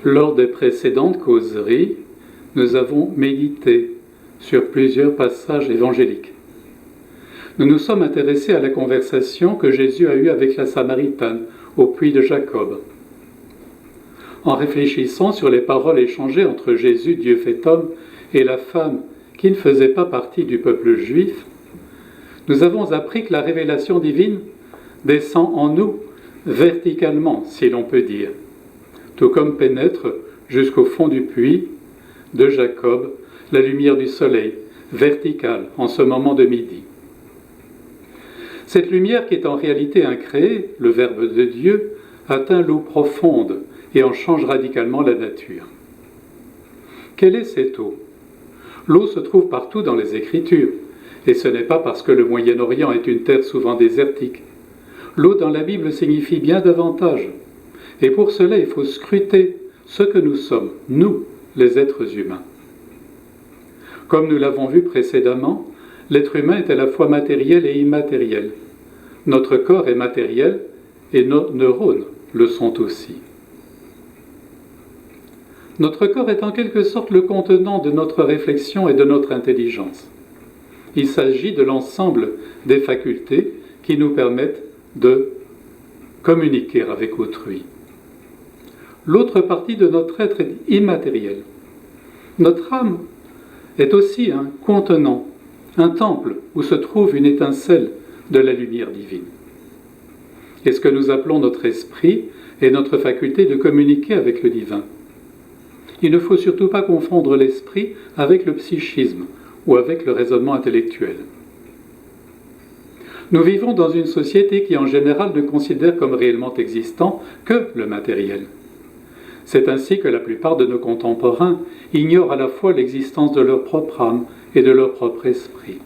Lors des précédentes causeries, nous avons médité sur plusieurs passages évangéliques. Nous nous sommes intéressés à la conversation que Jésus a eue avec la Samaritaine au puits de Jacob. En réfléchissant sur les paroles échangées entre Jésus, Dieu fait homme, et la femme qui ne faisait pas partie du peuple juif, nous avons appris que la révélation divine descend en nous verticalement, si l'on peut dire, tout comme pénètre jusqu'au fond du puits de Jacob la lumière du soleil, verticale, en ce moment de midi. Cette lumière qui est en réalité incréée, le Verbe de Dieu, atteint l'eau profonde et en change radicalement la nature. Quelle est cette eau? L'eau se trouve partout dans les Écritures, et ce n'est pas parce que le Moyen-Orient est une terre souvent désertique. L'eau dans la Bible signifie bien davantage, et pour cela il faut scruter ce que nous sommes, nous, les êtres humains. Comme nous l'avons vu précédemment, l'être humain est à la fois matériel et immatériel. Notre corps est matériel et nos neurones le sont aussi. Notre corps est en quelque sorte le contenant de notre réflexion et de notre intelligence. Il s'agit de l'ensemble des facultés qui nous permettent de communiquer avec autrui. L'autre partie de notre être est immatérielle. Notre âme est aussi un contenant, un temple où se trouve une étincelle de la lumière divine. Et ce que nous appelons notre esprit est notre faculté de communiquer avec le divin. Il ne faut surtout pas confondre l'esprit avec le psychisme ou avec le raisonnement intellectuel. Nous vivons dans une société qui en général ne considère comme réellement existant que le matériel. C'est ainsi que la plupart de nos contemporains ignorent à la fois l'existence de leur propre âme et de leur propre esprit.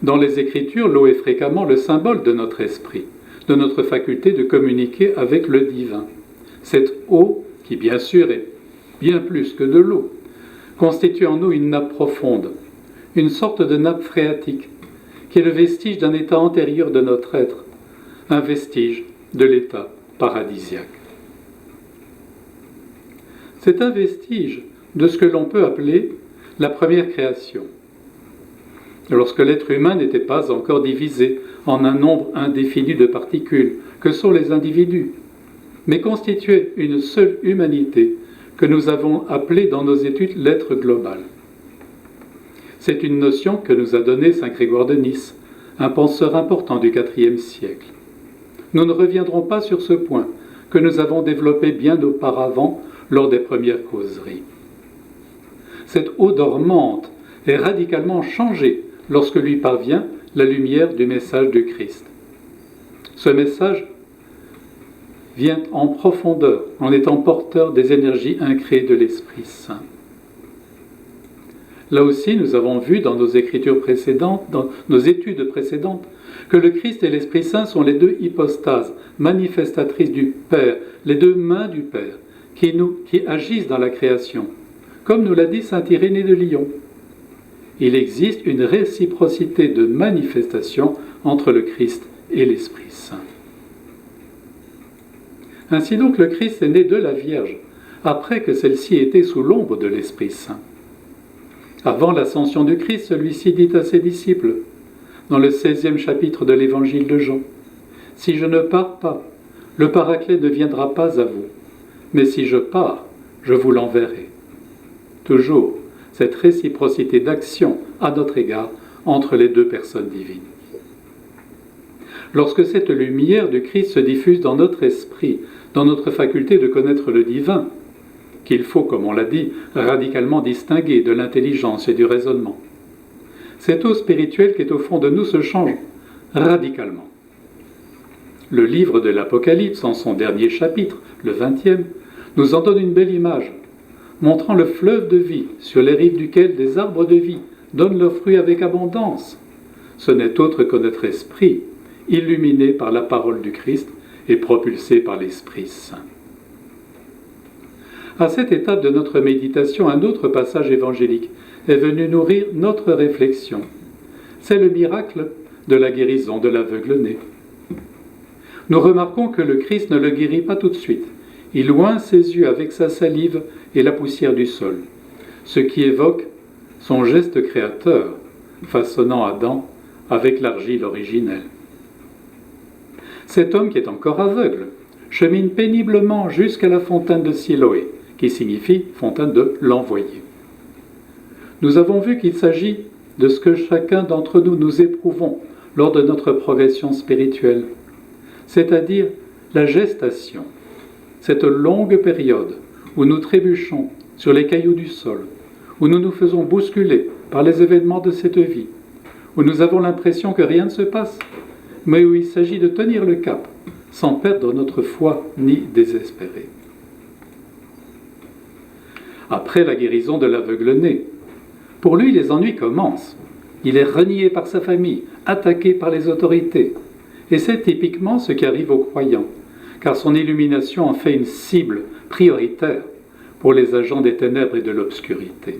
Dans les Écritures, l'eau est fréquemment le symbole de notre esprit, de notre faculté de communiquer avec le divin. Cette eau, qui bien sûr est bien plus que de l'eau, constitue en nous une nappe profonde, une sorte de nappe phréatique, qui est le vestige d'un état antérieur de notre être, un vestige de l'état paradisiaque. C'est un vestige de ce que l'on peut appeler la première création. Lorsque l'être humain n'était pas encore divisé en un nombre indéfini de particules, que sont les individus, mais constituait une seule humanité que nous avons appelée dans nos études l'être global. C'est une notion que nous a donnée saint Grégoire de Nice, un penseur important du IVe siècle. Nous ne reviendrons pas sur ce point que nous avons développé bien auparavant lors des premières causeries. Cette eau dormante est radicalement changée lorsque lui parvient la lumière du message du Christ. Ce message vient en profondeur en étant porteur des énergies incréées de l'Esprit Saint. Là aussi, nous avons vu dans nos écritures précédentes, dans nos études précédentes, que le Christ et l'Esprit Saint sont les deux hypostases manifestatrices du Père, les deux mains du Père, qui agissent dans la création, comme nous l'a dit saint Irénée de Lyon. Il existe une réciprocité de manifestation entre le Christ et l'Esprit Saint. Ainsi donc, le Christ est né de la Vierge, après que celle-ci était sous l'ombre de l'Esprit Saint. Avant l'ascension du Christ, celui-ci dit à ses disciples, dans le 16e chapitre de l'Évangile de Jean, « Si je ne pars pas, le Paraclet ne viendra pas à vous, mais si je pars, je vous l'enverrai. » Toujours cette réciprocité d'action à notre égard entre les deux personnes divines. Lorsque cette lumière du Christ se diffuse dans notre esprit, dans notre faculté de connaître le divin, qu'il faut, comme on l'a dit, radicalement distinguer de l'intelligence et du raisonnement, cette eau spirituelle qui est au fond de nous se change radicalement. Le livre de l'Apocalypse, en son dernier chapitre, le 20e, nous en donne une belle image, montrant le fleuve de vie sur les rives duquel des arbres de vie donnent leurs fruits avec abondance. Ce n'est autre que notre esprit, illuminé par la parole du Christ et propulsé par l'Esprit Saint. À cette étape de notre méditation, un autre passage évangélique est venu nourrir notre réflexion. C'est le miracle de la guérison de l'aveugle-né. Nous remarquons que le Christ ne le guérit pas tout de suite. il oint ses yeux avec sa salive et la poussière du sol, ce qui évoque son geste créateur, façonnant Adam avec l'argile originelle. Cet homme qui est encore aveugle chemine péniblement jusqu'à la fontaine de Siloé, qui signifie fontaine de l'envoyé. Nous avons vu qu'il s'agit de ce que chacun d'entre nous éprouvons lors de notre progression spirituelle, c'est-à-dire la gestation, cette longue période où nous trébuchons sur les cailloux du sol, où nous nous faisons bousculer par les événements de cette vie, où nous avons l'impression que rien ne se passe, mais où il s'agit de tenir le cap, sans perdre notre foi ni désespérer. Après la guérison de l'aveugle-né, pour lui les ennuis commencent. Il est renié par sa famille, attaqué par les autorités. Et c'est typiquement ce qui arrive aux croyants, car son illumination en fait une cible prioritaire pour les agents des ténèbres et de l'obscurité.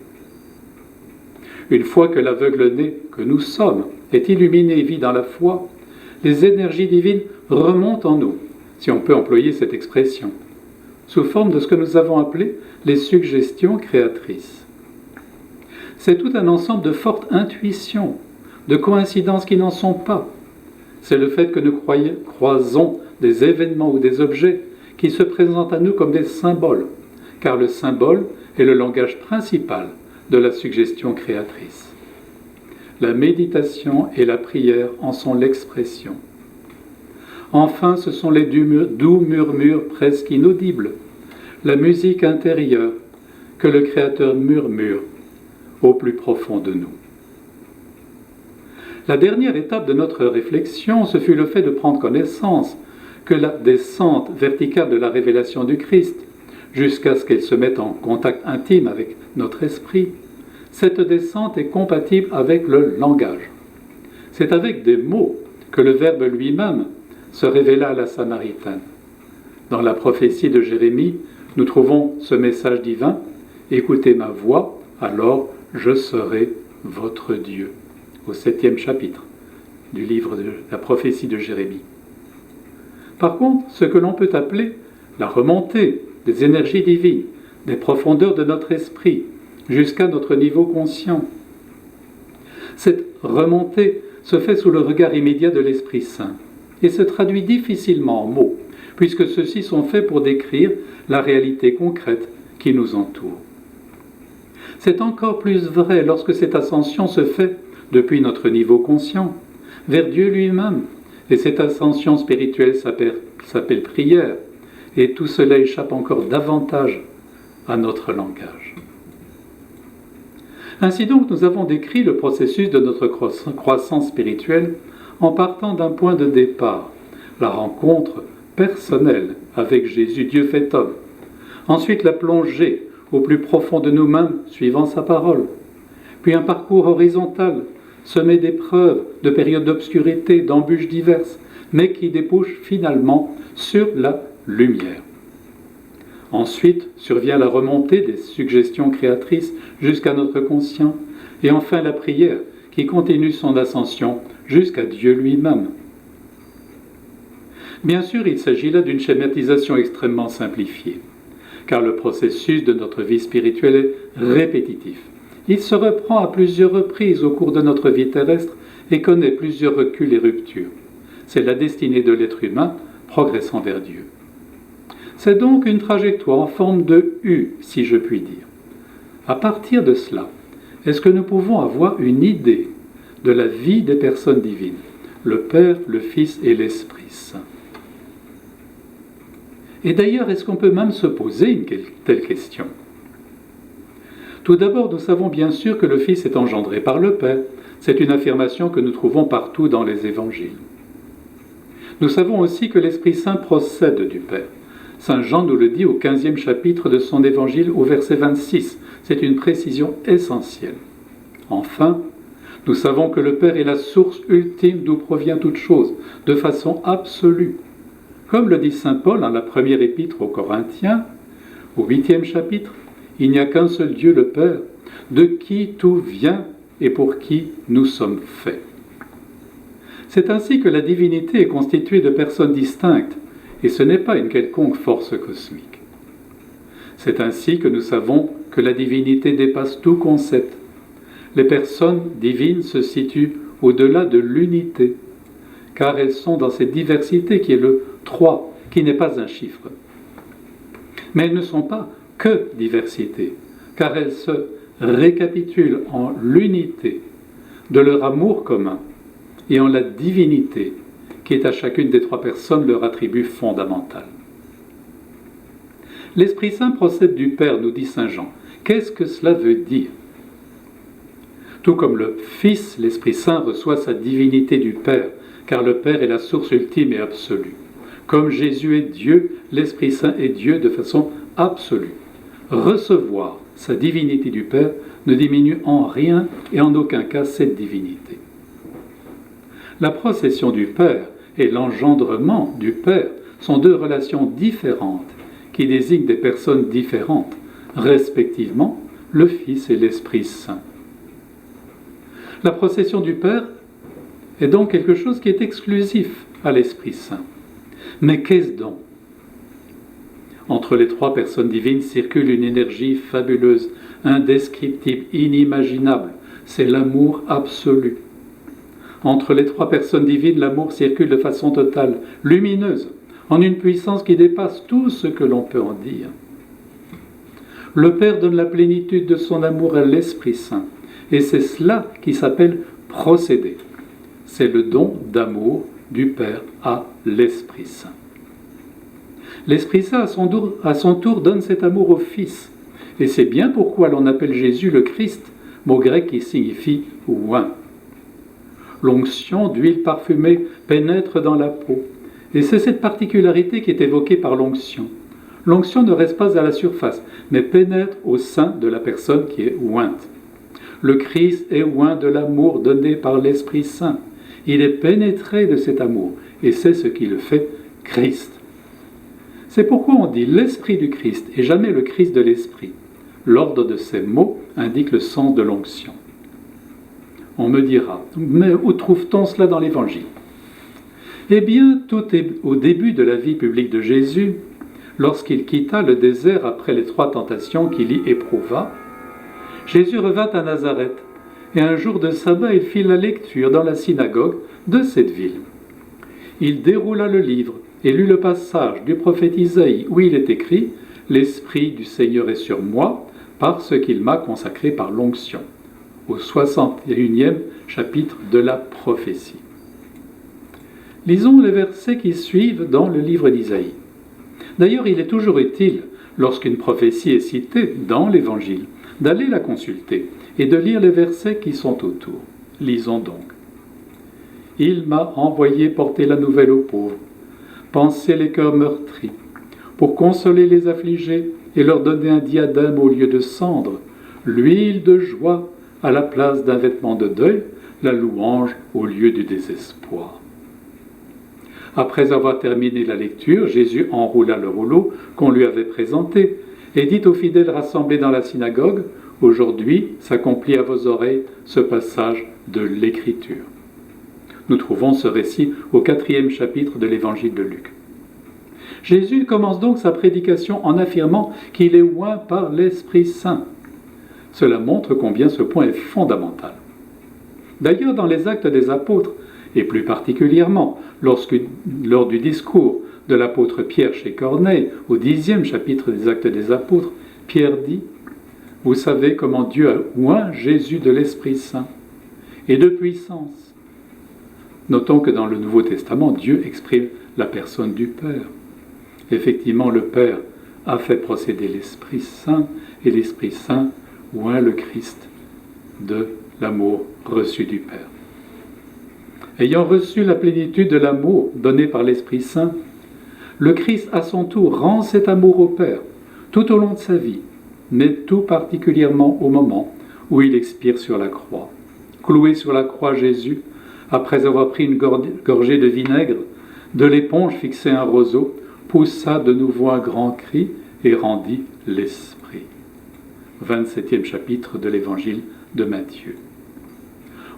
Une fois que l'aveugle-né que nous sommes est illuminé et vit dans la foi, les énergies divines remontent en nous, si on peut employer cette expression, sous forme de ce que nous avons appelé les suggestions créatrices. C'est tout un ensemble de fortes intuitions, de coïncidences qui n'en sont pas. C'est le fait que nous croisons des événements ou des objets qui se présentent à nous comme des symboles, car le symbole est le langage principal de la suggestion créatrice. La méditation et la prière en sont l'expression. Enfin, ce sont les doux murmures presque inaudibles, la musique intérieure que le Créateur murmure au plus profond de nous. La dernière étape de notre réflexion, ce fut le fait de prendre connaissance que la descente verticale de la révélation du Christ, jusqu'à ce qu'elle se mette en contact intime avec notre esprit, cette descente est compatible avec le langage. C'est avec des mots que le Verbe lui-même se révéla à la Samaritaine. Dans la prophétie de Jérémie, nous trouvons ce message divin « Écoutez ma voix, alors je serai votre Dieu » au 7e chapitre du livre de la prophétie de Jérémie. Par contre, ce que l'on peut appeler la remontée des énergies divines, des profondeurs de notre esprit, jusqu'à notre niveau conscient. Cette remontée se fait sous le regard immédiat de l'Esprit Saint et se traduit difficilement en mots, puisque ceux-ci sont faits pour décrire la réalité concrète qui nous entoure. C'est encore plus vrai lorsque cette ascension se fait depuis notre niveau conscient, vers Dieu lui-même, et cette ascension spirituelle s'appelle prière, et tout cela échappe encore davantage à notre langage. Ainsi donc, nous avons décrit le processus de notre croissance spirituelle en partant d'un point de départ, la rencontre personnelle avec Jésus, Dieu fait homme. Ensuite, la plongée au plus profond de nous-mêmes, suivant sa parole. Puis un parcours horizontal, semé d'épreuves, de périodes d'obscurité, d'embûches diverses, mais qui débouche finalement sur la lumière. Ensuite survient la remontée des suggestions créatrices jusqu'à notre conscient, et enfin la prière qui continue son ascension jusqu'à Dieu lui-même. Bien sûr, il s'agit là d'une schématisation extrêmement simplifiée, car le processus de notre vie spirituelle est répétitif. Il se reprend à plusieurs reprises au cours de notre vie terrestre et connaît plusieurs reculs et ruptures. C'est la destinée de l'être humain progressant vers Dieu. C'est donc une trajectoire en forme de U, si je puis dire. À partir de cela, est-ce que nous pouvons avoir une idée de la vie des personnes divines, le Père, le Fils et l'Esprit Saint? Et d'ailleurs, est-ce qu'on peut même se poser une telle question? Tout d'abord, nous savons bien sûr que le Fils est engendré par le Père. C'est une affirmation que nous trouvons partout dans les évangiles. Nous savons aussi que l'Esprit Saint procède du Père. Saint Jean nous le dit au 15e chapitre de son évangile au verset 26. C'est une précision essentielle. Enfin, nous savons que le Père est la source ultime d'où provient toute chose, de façon absolue. Comme le dit Saint Paul dans la première épître aux Corinthiens, au 8e chapitre, il n'y a qu'un seul Dieu, le Père, de qui tout vient et pour qui nous sommes faits. C'est ainsi que la divinité est constituée de personnes distinctes, et ce n'est pas une quelconque force cosmique. C'est ainsi que nous savons que la divinité dépasse tout concept. Les personnes divines se situent au-delà de l'unité, car elles sont dans cette diversité qui est le 3, qui n'est pas un chiffre. Mais elles ne sont pas que diversité, car elles se récapitulent en l'unité de leur amour commun et en la divinité qui est à chacune des 3 personnes leur attribut fondamental. L'Esprit Saint procède du Père, nous dit saint Jean. Qu'est-ce que cela veut dire? Tout comme le Fils, l'Esprit Saint reçoit sa divinité du Père, car le Père est la source ultime et absolue. Comme Jésus est Dieu, l'Esprit Saint est Dieu de façon absolue. Recevoir sa divinité du Père ne diminue en rien et en aucun cas cette divinité. La procession du Père et l'engendrement du Père sont 2 relations différentes qui désignent des personnes différentes, respectivement le Fils et l'Esprit Saint. La procession du Père est donc quelque chose qui est exclusif à l'Esprit Saint. Mais qu'est-ce donc? Entre les 3 personnes divines circule une énergie fabuleuse, indescriptible, inimaginable. C'est l'amour absolu. Entre les 3 personnes divines, l'amour circule de façon totale, lumineuse, en une puissance qui dépasse tout ce que l'on peut en dire. Le Père donne la plénitude de son amour à l'Esprit Saint, et c'est cela qui s'appelle procéder. C'est le don d'amour du Père à l'Esprit Saint. L'Esprit Saint, à son tour, donne cet amour au Fils, et c'est bien pourquoi l'on appelle Jésus le Christ, mot grec qui signifie « oint ». L'onction d'huile parfumée pénètre dans la peau, et c'est cette particularité qui est évoquée par l'onction. L'onction ne reste pas à la surface, mais pénètre au sein de la personne qui est ointe. Le Christ est oint de l'amour donné par l'Esprit Saint. Il est pénétré de cet amour, et c'est ce qui le fait Christ. C'est pourquoi on dit l'Esprit du Christ et jamais le Christ de l'Esprit. L'ordre de ces mots indique le sens de l'onction. On me dira, mais où trouve-t-on cela dans l'Évangile? Eh bien, tout est au début de la vie publique de Jésus, lorsqu'il quitta le désert après les 3 tentations qu'il y éprouva. Jésus revint à Nazareth, et un jour de sabbat, il fit la lecture dans la synagogue de cette ville. Il déroula le livre et lut le passage du prophète Isaïe où il est écrit « L'Esprit du Seigneur est sur moi, parce qu'il m'a consacré par l'onction » au 61e chapitre de la prophétie. Lisons les versets qui suivent dans le livre d'Isaïe. D'ailleurs, il est toujours utile, lorsqu'une prophétie est citée dans l'Évangile, d'aller la consulter et de lire les versets qui sont autour. Lisons donc. « Il m'a envoyé porter la nouvelle aux pauvres, panser les cœurs meurtris, pour consoler les affligés et leur donner un diadème au lieu de cendre, l'huile de joie à la place d'un vêtement de deuil, la louange au lieu du désespoir. » Après avoir terminé la lecture, Jésus enroula le rouleau qu'on lui avait présenté et dit aux fidèles rassemblés dans la synagogue, « Aujourd'hui s'accomplit à vos oreilles ce passage de l'Écriture. » Nous trouvons ce récit au 4e chapitre de l'Évangile de Luc. Jésus commence donc sa prédication en affirmant qu'il est oint par l'Esprit Saint. Cela montre combien ce point est fondamental. D'ailleurs, dans les Actes des Apôtres, et plus particulièrement lors du discours de l'apôtre Pierre chez Corneille, au 10e chapitre des Actes des Apôtres, Pierre dit « Vous savez comment Dieu a oint Jésus de l'Esprit Saint et de puissance. » Notons que dans le Nouveau Testament, Dieu exprime la personne du Père. Effectivement, le Père a fait procéder l'Esprit Saint, et l'Esprit Saint oint le Christ de l'amour reçu du Père. Ayant reçu la plénitude de l'amour donné par l'Esprit Saint, le Christ à son tour rend cet amour au Père tout au long de sa vie, mais tout particulièrement au moment où il expire sur la croix. Cloué sur la croix, Jésus, après avoir pris une gorgée de vinaigre, de l'éponge fixée à un roseau, poussa de nouveau un grand cri et rendit l'Esprit. 27e chapitre de l'Évangile de Matthieu.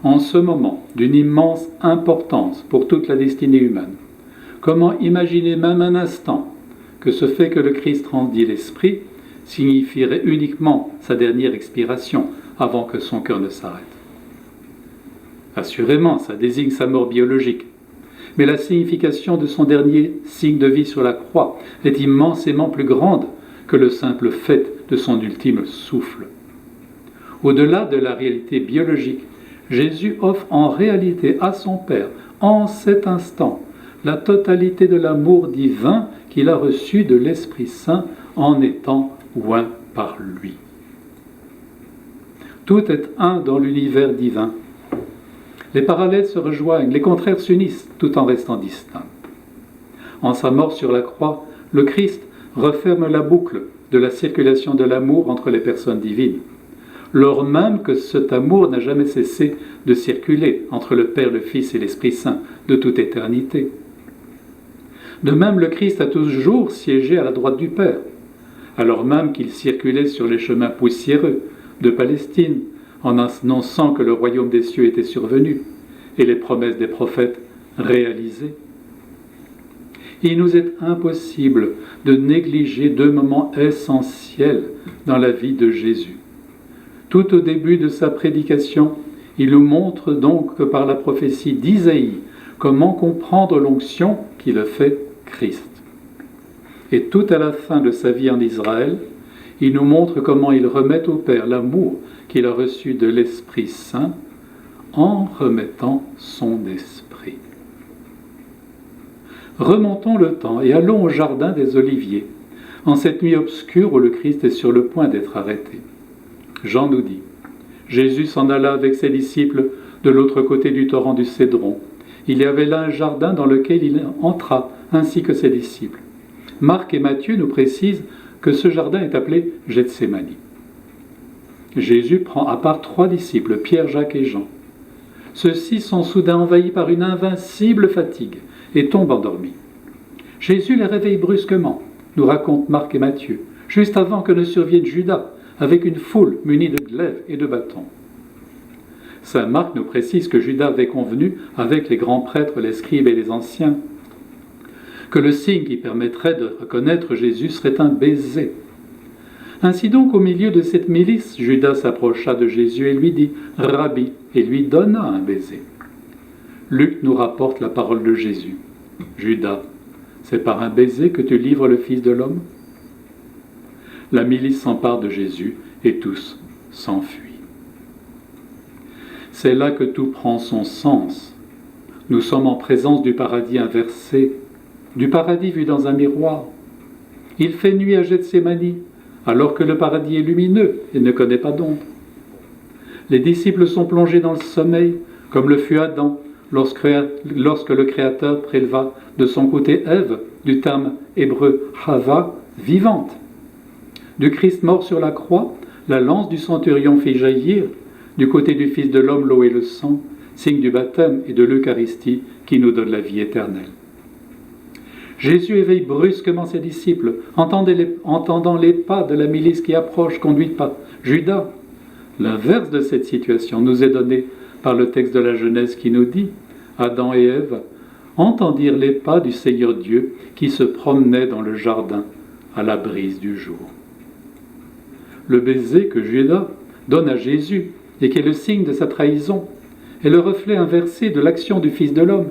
En ce moment d'une immense importance pour toute la destinée humaine, comment imaginer même un instant que ce fait que le Christ rendit l'Esprit signifierait uniquement sa dernière expiration avant que son cœur ne s'arrête. Assurément, ça désigne sa mort biologique, mais la signification de son dernier signe de vie sur la croix est immensément plus grande que le simple fait de son ultime souffle. Au-delà de la réalité biologique, Jésus offre en réalité à son Père, en cet instant, la totalité de l'amour divin qu'il a reçu de l'Esprit Saint en étant oint par lui. Tout est un dans l'univers divin. Les parallèles se rejoignent, les contraires s'unissent tout en restant distincts. En sa mort sur la croix, le Christ referme la boucle de la circulation de l'amour entre les personnes divines, lors même que cet amour n'a jamais cessé de circuler entre le Père, le Fils et l'Esprit Saint de toute éternité. De même, le Christ a toujours siégé à la droite du Père, alors même qu'il circulait sur les chemins poussiéreux de Palestine, en annonçant que le royaume des cieux était survenu et les promesses des prophètes réalisées. Il nous est impossible de négliger deux moments essentiels dans la vie de Jésus. Tout au début de sa prédication, il nous montre donc que par la prophétie d'Isaïe, comment comprendre l'onction qui le fait Christ. Et tout à la fin de sa vie en Israël, il nous montre comment il remet au Père l'amour qu'il a reçu de l'Esprit Saint en remettant son esprit. Remontons le temps et allons au jardin des Oliviers, en cette nuit obscure où le Christ est sur le point d'être arrêté. Jean nous dit, Jésus s'en alla avec ses disciples de l'autre côté du torrent du Cédron. Il y avait là un jardin dans lequel il entra, ainsi que ses disciples. Marc et Matthieu nous précisent que ce jardin est appelé Gethsémani. Jésus prend à part 3 disciples, Pierre, Jacques et Jean. Ceux-ci sont soudain envahis par une invincible fatigue et tombent endormis. Jésus les réveille brusquement, nous racontent Marc et Matthieu, juste avant que ne survienne Judas, avec une foule munie de glaives et de bâtons. Saint Marc nous précise que Judas avait convenu avec les grands prêtres, les scribes et les anciens, que le signe qui permettrait de reconnaître Jésus serait un baiser. Ainsi donc, au milieu de cette milice, Judas s'approcha de Jésus et lui dit « Rabbi » et lui donna un baiser. Luc nous rapporte la parole de Jésus. « Judas, c'est par un baiser que tu livres le Fils de l'homme » La milice s'empare de Jésus et tous s'enfuient. C'est là que tout prend son sens. Nous sommes en présence du paradis inversé, du paradis vu dans un miroir. Il fait nuit à Gethsémani, alors que le paradis est lumineux et ne connaît pas d'ombre. Les disciples sont plongés dans le sommeil, comme le fut Adam, lorsque le Créateur préleva de son côté Ève, du terme hébreu Chava, vivante. Du Christ mort sur la croix, la lance du centurion fit jaillir, du côté du Fils de l'homme l'eau et le sang, signe du baptême et de l'Eucharistie qui nous donne la vie éternelle. Jésus éveille brusquement ses disciples, entendant les pas de la milice qui approche, conduite par Judas. L'inverse de cette situation nous est donné par le texte de la Genèse qui nous dit « Adam et Ève entendirent les pas du Seigneur Dieu qui se promenait dans le jardin à la brise du jour. » Le baiser que Judas donne à Jésus et qui est le signe de sa trahison est le reflet inversé de l'action du Fils de l'homme,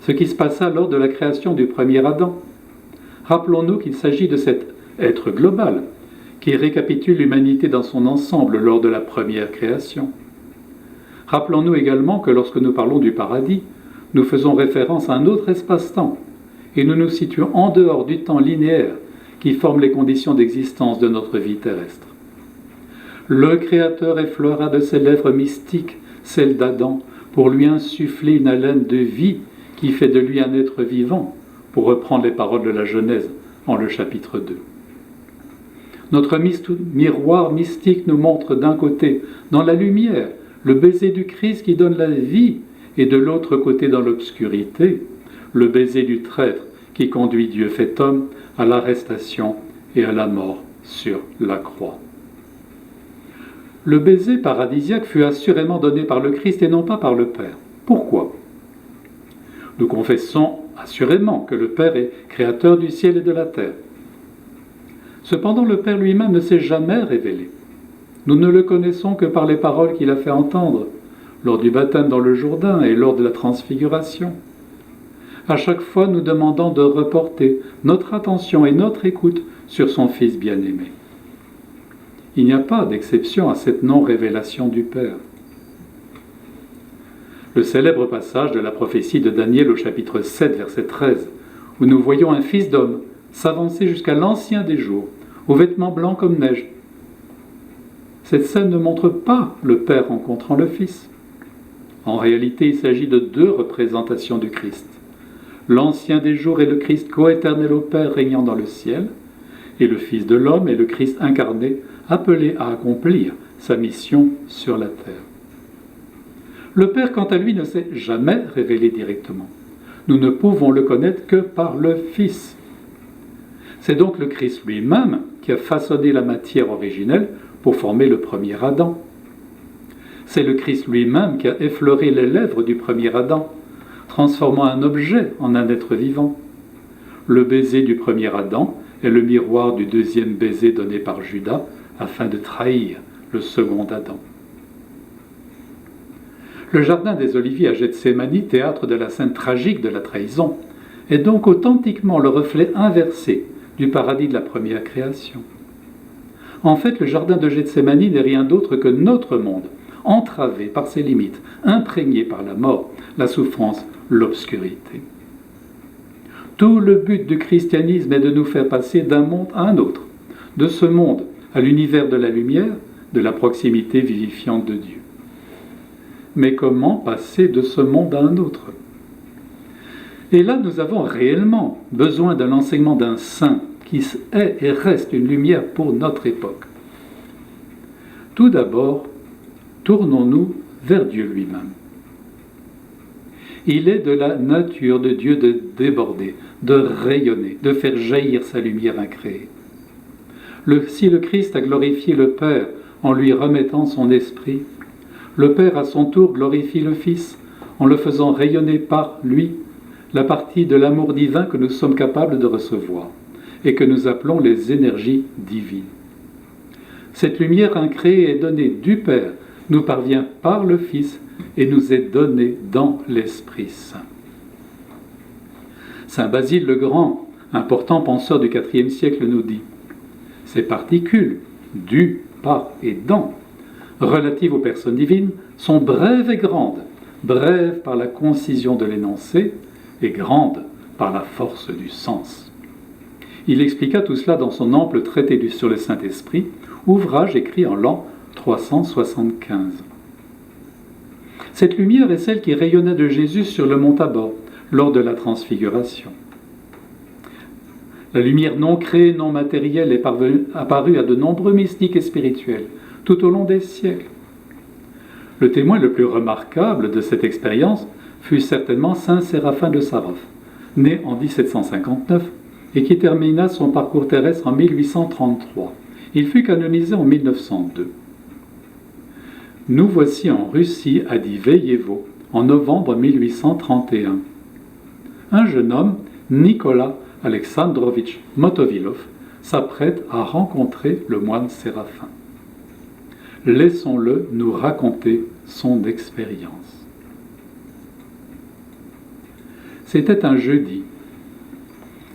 ce qui se passa lors de la création du premier Adam. Rappelons-nous qu'il s'agit de cet être global qui récapitule l'humanité dans son ensemble lors de la première création. Rappelons-nous également que lorsque nous parlons du paradis, nous faisons référence à un autre espace-temps et nous nous situons en dehors du temps linéaire qui forme les conditions d'existence de notre vie terrestre. Le Créateur effleura de ses lèvres mystiques celles d'Adam pour lui insuffler une haleine de vie qui fait de lui un être vivant, pour reprendre les paroles de la Genèse en le chapitre 2. Notre miroir mystique nous montre d'un côté, dans la lumière, le baiser du Christ qui donne la vie, et de l'autre côté, dans l'obscurité, le baiser du traître qui conduit Dieu fait homme à l'arrestation et à la mort sur la croix. Le baiser paradisiaque fut assurément donné par le Christ et non pas par le Père. Pourquoi ? Nous confessons assurément que le Père est créateur du ciel et de la terre. Cependant, le Père lui-même ne s'est jamais révélé. Nous ne le connaissons que par les paroles qu'il a fait entendre lors du baptême dans le Jourdain et lors de la transfiguration. À chaque fois, nous demandons de reporter notre attention et notre écoute sur son Fils bien-aimé. Il n'y a pas d'exception à cette non-révélation du Père. Le célèbre passage de la prophétie de Daniel au chapitre 7, verset 13, où nous voyons un fils d'homme s'avancer jusqu'à l'ancien des jours, aux vêtements blancs comme neige. Cette scène ne montre pas le Père rencontrant le Fils. En réalité, il s'agit de deux représentations du Christ. L'Ancien des jours est le Christ coéternel au Père régnant dans le ciel, et le Fils de l'homme est le Christ incarné, appelé à accomplir sa mission sur la terre. Le Père, quant à lui, ne s'est jamais révélé directement. Nous ne pouvons le connaître que par le Fils. C'est donc le Christ lui-même qui a façonné la matière originelle pour former le premier Adam. C'est le Christ lui-même qui a effleuré les lèvres du premier Adam, transformant un objet en un être vivant. Le baiser du premier Adam est le miroir du deuxième baiser donné par Judas afin de trahir le second Adam. Le jardin des Oliviers à Gethsémani, théâtre de la scène tragique de la trahison, est donc authentiquement le reflet inversé du paradis de la première création. En fait, le jardin de Gethsémani n'est rien d'autre que notre monde, entravé par ses limites, imprégné par la mort, la souffrance, l'obscurité. Tout le but du christianisme est de nous faire passer d'un monde à un autre, de ce monde à l'univers de la lumière, de la proximité vivifiante de Dieu. Mais comment passer de ce monde à un autre? Et là, nous avons réellement besoin de l'enseignement d'un saint qui est et reste une lumière pour notre époque. Tout d'abord, tournons-nous vers Dieu lui-même. Il est de la nature de Dieu de déborder, de rayonner, de faire jaillir sa lumière incréée. Si le Christ a glorifié le Père en lui remettant son esprit, le Père à son tour glorifie le Fils en le faisant rayonner par lui la partie de l'amour divin que nous sommes capables de recevoir et que nous appelons les énergies divines. Cette lumière incréée est donnée du Père, nous parvient par le Fils et nous est donnée dans l'Esprit Saint. Saint Basile le Grand, important penseur du IVe siècle, nous dit « Ces particules, du, par et dans, relatives aux personnes divines, sont brèves et grandes, brèves par la concision de l'énoncé et grandes par la force du sens. » Il expliqua tout cela dans son ample traité sur le Saint-Esprit, ouvrage écrit en l'an 375. Cette lumière est celle qui rayonna de Jésus sur le mont Tabor lors de la transfiguration. La lumière non créée, non matérielle est apparue à de nombreux mystiques et spirituels tout au long des siècles. Le témoin le plus remarquable de cette expérience fut certainement saint Séraphin de Sarov, né en 1759 et qui termina son parcours terrestre en 1833. Il fut canonisé en 1902. Nous voici en Russie, à Diveyevo, en novembre 1831. Un jeune homme, Nicolas Alexandrovitch Motovilov, s'apprête à rencontrer le moine Séraphin. Laissons-le nous raconter son expérience. C'était un jeudi.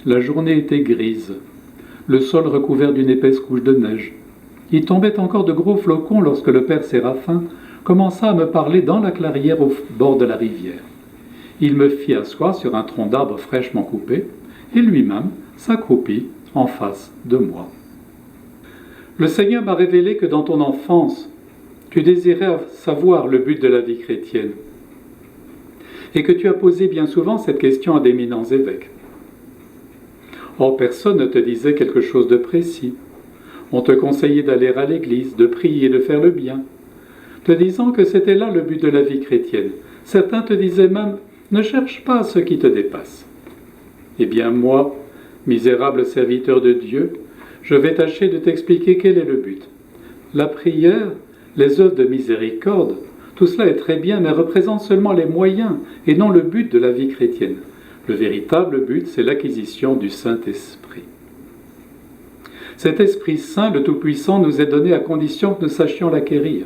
La journée était grise, le sol recouvert d'une épaisse couche de neige. Il tombait encore de gros flocons lorsque le père Séraphin commença à me parler dans la clairière au bord de la rivière. Il me fit asseoir sur un tronc d'arbre fraîchement coupé et lui-même s'accroupit en face de moi. Le Seigneur m'a révélé que dans ton enfance, tu désirais savoir le but de la vie chrétienne et que tu as posé bien souvent cette question à d'éminents évêques. Or, personne ne te disait quelque chose de précis. On te conseillait d'aller à l'église, de prier, de faire le bien, te disant que c'était là le but de la vie chrétienne. Certains te disaient même « Ne cherche pas ce qui te dépasse ». Eh bien moi, misérable serviteur de Dieu, je vais tâcher de t'expliquer quel est le but. La prière, les œuvres de miséricorde, tout cela est très bien, mais représente seulement les moyens et non le but de la vie chrétienne. Le véritable but, c'est l'acquisition du Saint-Esprit. Cet Esprit Saint, le Tout-Puissant, nous est donné à condition que nous sachions l'acquérir.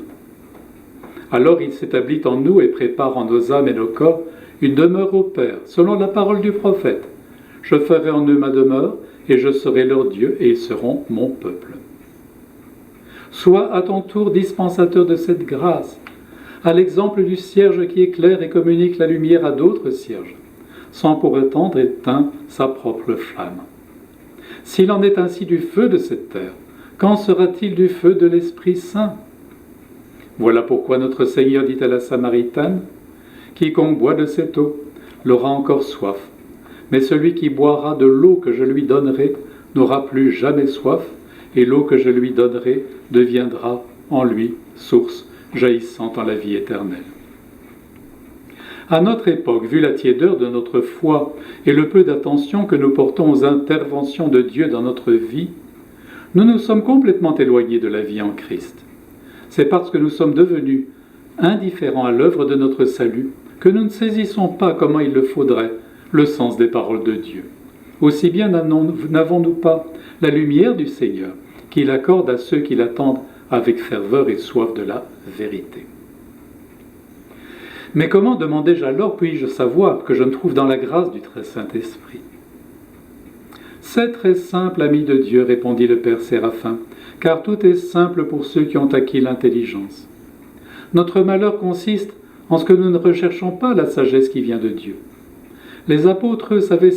Alors il s'établit en nous et prépare en nos âmes et nos corps une demeure au Père, selon la parole du prophète. Je ferai en eux ma demeure, et je serai leur Dieu, et ils seront mon peuple. Sois à ton tour dispensateur de cette grâce, à l'exemple du cierge qui éclaire et communique la lumière à d'autres cierges, sans pour autant éteindre sa propre flamme. S'il en est ainsi du feu de cette terre, qu'en sera-t-il du feu de l'Esprit Saint? Voilà pourquoi notre Seigneur dit à la Samaritaine, « Quiconque boit de cette eau l'aura encore soif, mais celui qui boira de l'eau que je lui donnerai n'aura plus jamais soif, et l'eau que je lui donnerai deviendra en lui source jaillissant en la vie éternelle. » À notre époque, vu la tiédeur de notre foi et le peu d'attention que nous portons aux interventions de Dieu dans notre vie, nous nous sommes complètement éloignés de la vie en Christ. C'est parce que nous sommes devenus indifférents à l'œuvre de notre salut que nous ne saisissons pas comment il le faudrait le sens des paroles de Dieu. Aussi bien n'avons-nous pas la lumière du Seigneur qu'il accorde à ceux qui l'attendent avec ferveur et soif de la vérité. Mais comment, demandai-je alors, puis-je savoir que je me trouve dans la grâce du très Saint-Esprit? C'est très simple, ami de Dieu, répondit le Père Séraphin, car tout est simple pour ceux qui ont acquis l'intelligence. Notre malheur consiste en ce que nous ne recherchons pas la sagesse qui vient de Dieu. Les apôtres, eux, savaient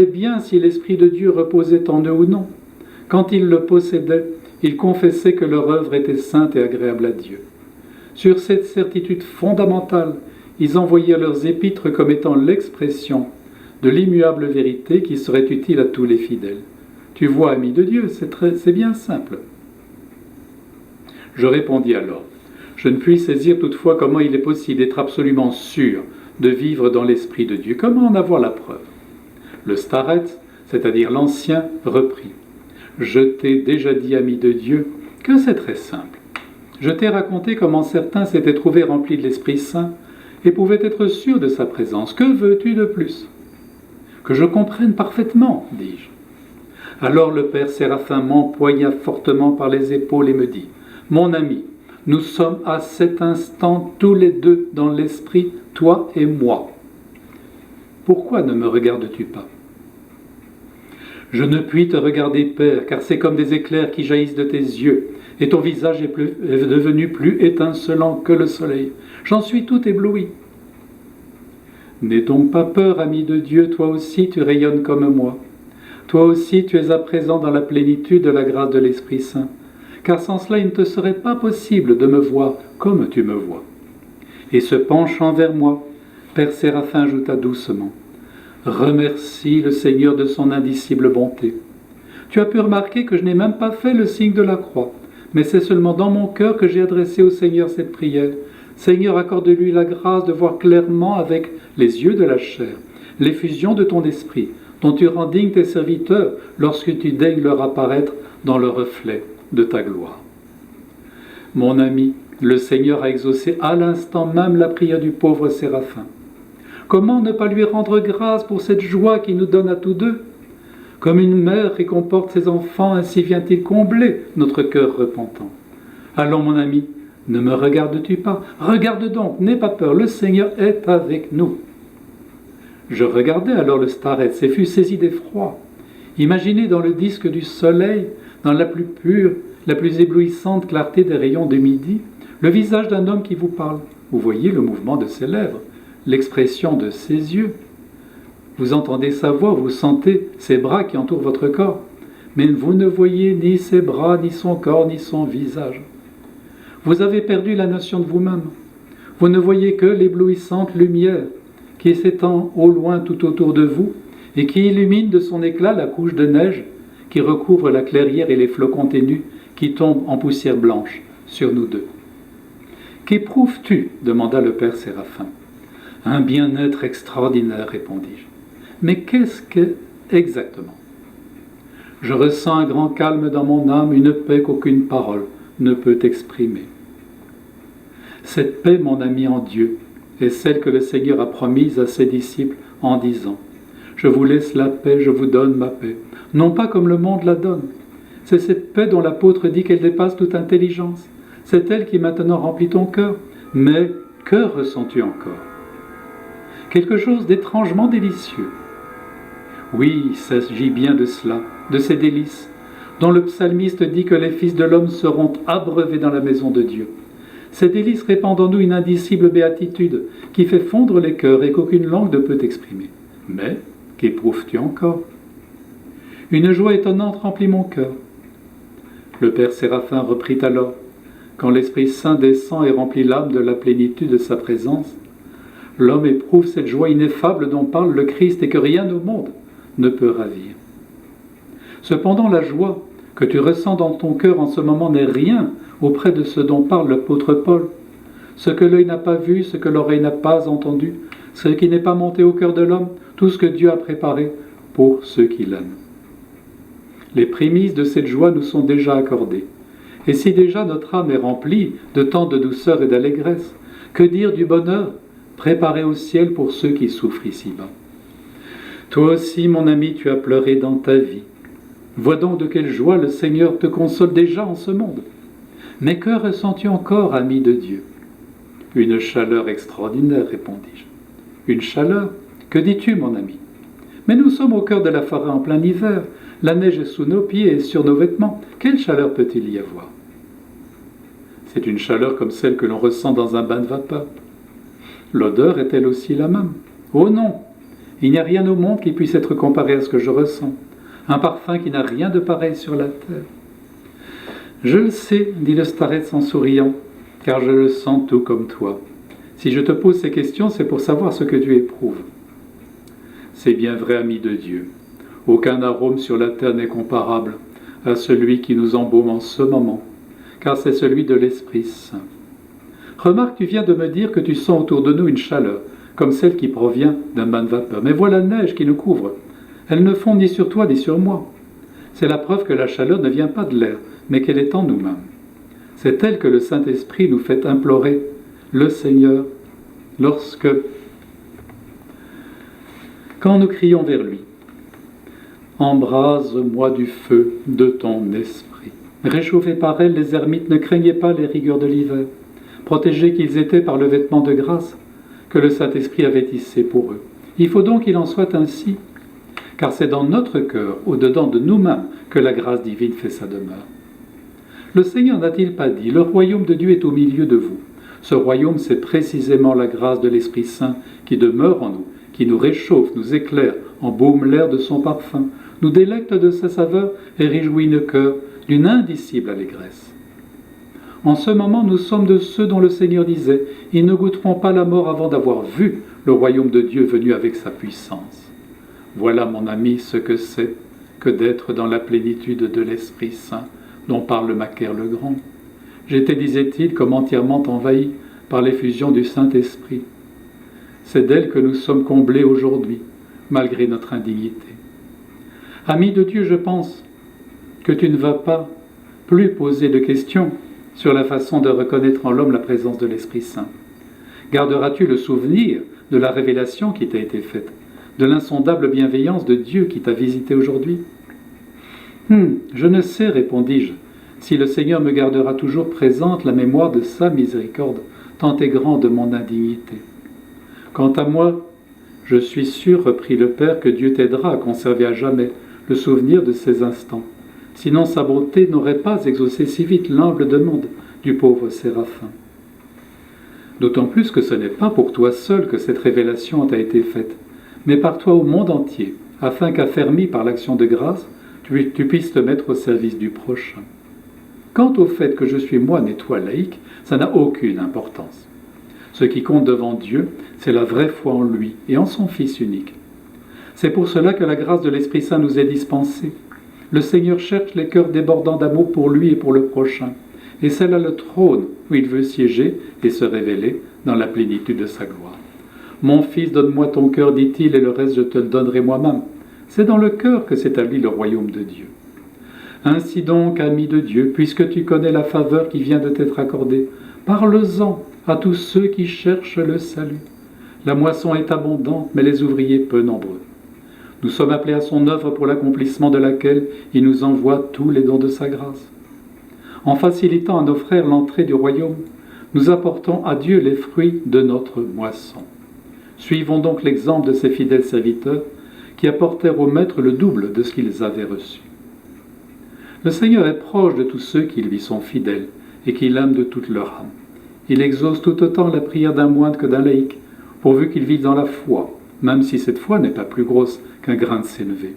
bien si l'Esprit de Dieu reposait en eux ou non. Quand ils le possédaient, ils confessaient que leur œuvre était sainte et agréable à Dieu. Sur cette certitude fondamentale, ils envoyaient leurs épîtres comme étant l'expression de l'immuable vérité qui serait utile à tous les fidèles. Tu vois, ami de Dieu, c'est bien simple. Je répondis alors, je ne puis saisir toutefois comment il est possible d'être absolument sûr de vivre dans l'Esprit de Dieu. Comment en avoir la preuve? Le Staret, c'est-à-dire l'ancien, reprit. Je t'ai déjà dit, ami de Dieu, que c'est très simple. Je t'ai raconté comment certains s'étaient trouvés remplis de l'Esprit Saint et pouvaient être sûrs de sa présence. Que veux-tu de plus? Que je comprenne parfaitement, dis-je. Alors le Père Séraphin m'empoigna fortement par les épaules et me dit, « Mon ami, nous sommes à cet instant tous les deux dans l'Esprit, toi et moi. Pourquoi ne me regardes-tu pas? Je ne puis te regarder, Père, car c'est comme des éclairs qui jaillissent de tes yeux, et ton visage est devenu plus étincelant que le soleil. J'en suis tout ébloui. N'aie donc pas peur, ami de Dieu, toi aussi tu rayonnes comme moi. Toi aussi tu es à présent dans la plénitude de la grâce de l'Esprit Saint, car sans cela il ne te serait pas possible de me voir comme tu me vois. » Et se penchant vers moi, Père Séraphin ajouta doucement, « Remercie le Seigneur de son indicible bonté. Tu as pu remarquer que je n'ai même pas fait le signe de la croix, mais c'est seulement dans mon cœur que j'ai adressé au Seigneur cette prière. Seigneur, accorde-lui la grâce de voir clairement avec les yeux de la chair l'effusion de ton esprit, dont tu rends digne tes serviteurs lorsque tu daignes leur apparaître dans le reflet de ta gloire. » Mon ami, le Seigneur a exaucé à l'instant même la prière du pauvre Séraphin. Comment ne pas lui rendre grâce pour cette joie qu'il nous donne à tous deux? Comme une mère réconforte ses enfants, ainsi vient-il combler notre cœur repentant. Allons, mon ami, ne me regardes-tu pas? Regarde donc, n'aie pas peur, le Seigneur est avec nous. Je regardai alors le Staret et fus saisi d'effroi. Imaginez dans le disque du soleil, dans la plus pure, la plus éblouissante clarté des rayons de midi, le visage d'un homme qui vous parle. Vous voyez le mouvement de ses lèvres, l'expression de ses yeux. Vous entendez sa voix, vous sentez ses bras qui entourent votre corps, mais vous ne voyez ni ses bras, ni son corps, ni son visage. Vous avez perdu la notion de vous-même. Vous ne voyez que l'éblouissante lumière qui s'étend au loin tout autour de vous et qui illumine de son éclat la couche de neige qui recouvre la clairière et les flocons ténus qui tombent en poussière blanche sur nous deux. « Qu'éprouves-tu » demanda le Père Séraphin. « Un bien-être extraordinaire, répondis-je. Mais qu'est-ce que exactement? Je ressens un grand calme dans mon âme, une paix qu'aucune parole ne peut exprimer. Cette paix, mon ami en Dieu, est celle que le Seigneur a promise à ses disciples en disant « Je vous laisse la paix, je vous donne ma paix. Non pas comme le monde la donne. C'est cette paix dont l'apôtre dit qu'elle dépasse toute intelligence. C'est elle qui maintenant remplit ton cœur. Mais que ressens-tu encore? Quelque chose d'étrangement délicieux. Oui, il s'agit bien de cela, de ces délices, dont le psalmiste dit que les fils de l'homme seront abreuvés dans la maison de Dieu. Ces délices répandent en nous une indicible béatitude qui fait fondre les cœurs et qu'aucune langue ne peut exprimer. Mais qu'éprouves-tu encore? Une joie étonnante remplit mon cœur. Le Père Séraphin reprit alors, quand l'Esprit Saint descend et remplit l'âme de la plénitude de sa présence, l'homme éprouve cette joie ineffable dont parle le Christ et que rien au monde ne peut ravir. Cependant, la joie que tu ressens dans ton cœur en ce moment n'est rien auprès de ce dont parle l'apôtre Paul. Ce que l'œil n'a pas vu, ce que l'oreille n'a pas entendu, ce qui n'est pas monté au cœur de l'homme, tout ce que Dieu a préparé pour ceux qui l'aiment. Les prémices de cette joie nous sont déjà accordées. Et si déjà notre âme est remplie de tant de douceur et d'allégresse, que dire du bonheur préparé au ciel pour ceux qui souffrent ici-bas? Toi aussi, mon ami, tu as pleuré dans ta vie. Vois donc de quelle joie le Seigneur te console déjà en ce monde. Mais que ressens-tu encore, ami de Dieu? Une chaleur extraordinaire, répondis-je. Une chaleur? Que dis-tu, mon ami? Mais nous sommes au cœur de la forêt en plein hiver. La neige est sous nos pieds et sur nos vêtements. Quelle chaleur peut-il y avoir? C'est une chaleur comme celle que l'on ressent dans un bain de vapeur. L'odeur est-elle aussi la même? Oh non! Il n'y a rien au monde qui puisse être comparé à ce que je ressens. Un parfum qui n'a rien de pareil sur la terre. Je le sais, dit le starets en souriant, car je le sens tout comme toi. Si je te pose ces questions, c'est pour savoir ce que tu éprouves. C'est bien vrai, ami de Dieu. Aucun arôme sur la terre n'est comparable à celui qui nous embaume en ce moment, car c'est celui de l'Esprit Saint. Remarque, tu viens de me dire que tu sens autour de nous une chaleur, comme celle qui provient d'un bain de vapeur. Mais voilà la neige qui nous couvre. Elle ne fond ni sur toi ni sur moi. C'est la preuve que la chaleur ne vient pas de l'air, mais qu'elle est en nous-mêmes. C'est elle que le Saint-Esprit nous fait implorer le Seigneur quand nous crions vers lui. Embrase-moi du feu de ton esprit. Réchauffés par elle, les ermites ne craignaient pas les rigueurs de l'hiver, protégés qu'ils étaient par le vêtement de grâce que le Saint-Esprit avait tissé pour eux. Il faut donc qu'il en soit ainsi, car c'est dans notre cœur, au-dedans de nous-mêmes, que la grâce divine fait sa demeure. Le Seigneur n'a-t-il pas dit « Le royaume de Dieu est au milieu de vous ». Ce royaume, c'est précisément la grâce de l'Esprit Saint qui demeure en nous, qui nous réchauffe, nous éclaire, embaume l'air de son parfum, nous délecte de sa saveur et réjouit nos cœurs d'une indicible allégresse. En ce moment, nous sommes de ceux dont le Seigneur disait « Ils ne goûteront pas la mort avant d'avoir vu le royaume de Dieu venu avec sa puissance ». Voilà, mon ami, ce que c'est que d'être dans la plénitude de l'Esprit Saint dont parle Macaire le Grand. J'étais, disait-il, comme entièrement envahi par l'effusion du Saint-Esprit. C'est d'elle que nous sommes comblés aujourd'hui, malgré notre indignité. Ami de Dieu, je pense que tu ne vas pas plus poser de questions sur la façon de reconnaître en l'homme la présence de l'Esprit Saint. Garderas-tu le souvenir de la révélation qui t'a été faite, de l'insondable bienveillance de Dieu qui t'a visité aujourd'hui? Je ne sais, répondis-je, si le Seigneur me gardera toujours présente la mémoire de sa miséricorde, tant est grande mon indignité. Quant à moi, je suis sûr, reprit le Père, que Dieu t'aidera à conserver à jamais le souvenir de ces instants. Sinon sa bonté n'aurait pas exaucé si vite l'humble demande du pauvre Séraphin. D'autant plus que ce n'est pas pour toi seul que cette révélation t'a été faite, mais par toi au monde entier, afin qu'affermi par l'action de grâce, tu puisses te mettre au service du prochain. Quant au fait que je suis moine et toi laïque, ça n'a aucune importance. Ce qui compte devant Dieu, c'est la vraie foi en lui et en son Fils unique. C'est pour cela que la grâce de l'Esprit Saint nous est dispensée. Le Seigneur cherche les cœurs débordants d'amour pour lui et pour le prochain, et c'est là le trône où il veut siéger et se révéler dans la plénitude de sa gloire. « Mon fils, donne-moi ton cœur, dit-il, et le reste je te le donnerai moi-même. » C'est dans le cœur que s'établit le royaume de Dieu. Ainsi donc, ami de Dieu, puisque tu connais la faveur qui vient de t'être accordée, parle-en à tous ceux qui cherchent le salut. La moisson est abondante, mais les ouvriers peu nombreux. Nous sommes appelés à son œuvre pour l'accomplissement de laquelle il nous envoie tous les dons de sa grâce. En facilitant à nos frères l'entrée du royaume, nous apportons à Dieu les fruits de notre moisson. Suivons donc l'exemple de ces fidèles serviteurs qui apportèrent au Maître le double de ce qu'ils avaient reçu. Le Seigneur est proche de tous ceux qui lui sont fidèles et qui l'aiment de toute leur âme. Il exauce tout autant la prière d'un moine que d'un laïc, pourvu qu'il vive dans la foi, même si cette foi n'est pas plus grosse qu'un grain de sénévé.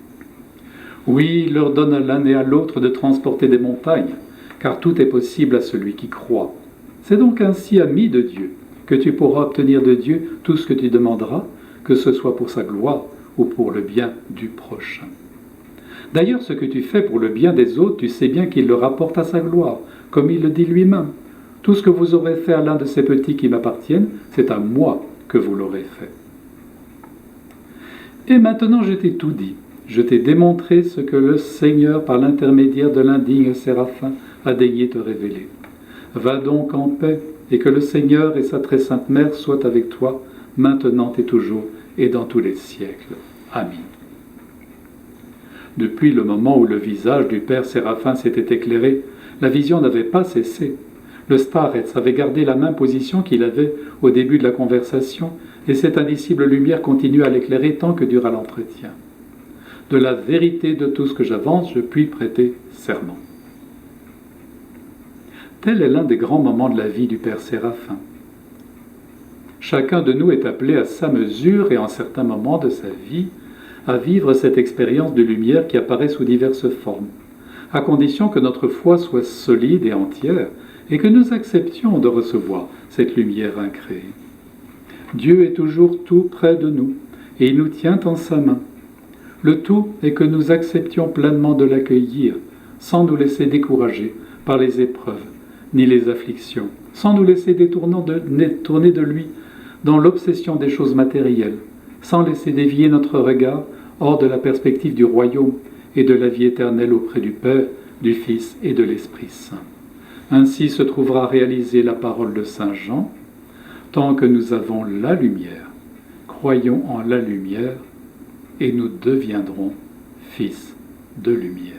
Oui, il leur donne à l'un et à l'autre de transporter des montagnes, car tout est possible à celui qui croit. C'est donc ainsi, ami de Dieu, que tu pourras obtenir de Dieu tout ce que tu demanderas, que ce soit pour sa gloire ou pour le bien du prochain. D'ailleurs, ce que tu fais pour le bien des autres, tu sais bien qu'il le rapporte à sa gloire, comme il le dit lui-même. Tout ce que vous aurez fait à l'un de ces petits qui m'appartiennent, c'est à moi que vous l'aurez fait. Et maintenant je t'ai tout dit. Je t'ai démontré ce que le Seigneur, par l'intermédiaire de l'indigne Séraphin, a daigné te révéler. Va donc en paix, et que le Seigneur et sa très sainte Mère soient avec toi, maintenant et toujours, et dans tous les siècles. Amen. Depuis le moment où le visage du Père Séraphin s'était éclairé, la vision n'avait pas cessé. Le starets avait gardé la même position qu'il avait au début de la conversation, et cette indicible lumière continue à l'éclairer tant que dura l'entretien. De la vérité de tout ce que j'avance, je puis prêter serment. Tel est l'un des grands moments de la vie du Père Séraphin. Chacun de nous est appelé à sa mesure et en certains moments de sa vie à vivre cette expérience de lumière qui apparaît sous diverses formes, à condition que notre foi soit solide et entière et que nous acceptions de recevoir cette lumière incréée. Dieu est toujours tout près de nous et il nous tient en sa main. Le tout est que nous acceptions pleinement de l'accueillir sans nous laisser décourager par les épreuves ni les afflictions, sans nous laisser détourner de lui dans l'obsession des choses matérielles, sans laisser dévier notre regard hors de la perspective du royaume et de la vie éternelle auprès du Père, du Fils et de l'Esprit Saint. Ainsi se trouvera réalisée la parole de Saint Jean, tant que nous avons la lumière, croyons en la lumière et nous deviendrons fils de lumière.